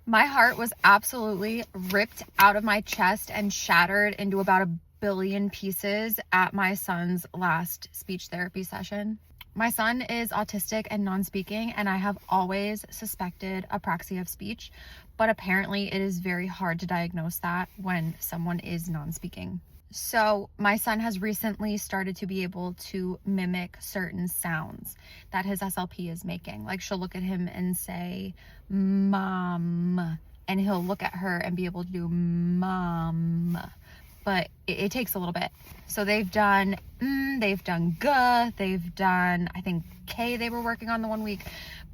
My heart was absolutely ripped out of my chest and shattered into about a billion pieces at my son's last speech therapy session. My son is autistic and non-speaking, and I have always suspected apraxia of speech, but apparently it is very hard to diagnose that when someone is non-speaking. So my son has recently started to be able to mimic certain sounds that his SLP is making. Like, she'll look at him and say, mom, and he'll look at her and be able to do mom, but it takes a little bit. So they've done they've done g, they've done, I think, k they were working on the 1 week,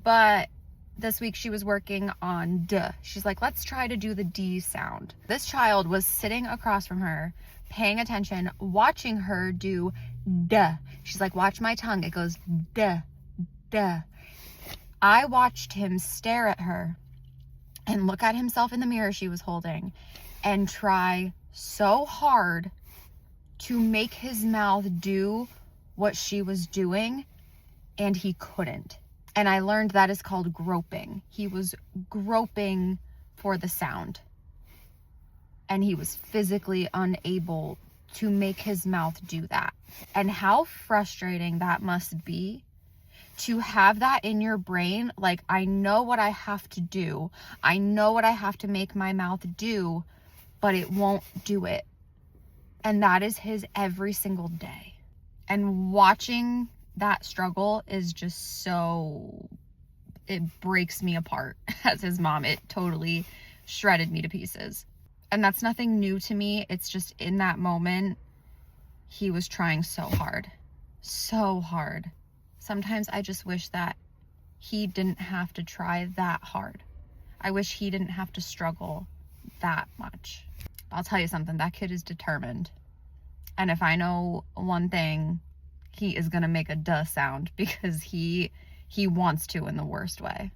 but this week she was working on d. She's like, let's try to do the d sound. This child was sitting across from her, paying attention, watching her do duh. She's like, watch my tongue. It goes duh, duh. I watched him stare at her and look at himself in the mirror she was holding and try so hard to make his mouth do what she was doing, and he couldn't. And I learned that is called groping. He was groping for the sound, and he was physically unable to make his mouth do that. And how frustrating that must be to have that in your brain. Like, I know what I have to do. I know what I have to make my mouth do, but it won't do it. And that is his every single day. And watching that struggle is just so, it breaks me apart as his mom. It totally shredded me to pieces. And that's nothing new to me. It's just in that moment, he was trying so hard, so hard. Sometimes I just wish that he didn't have to try that hard. I wish he didn't have to struggle that much. I'll tell you something, that kid is determined. And if I know one thing, he is gonna make a duh sound, because he wants to in the worst way.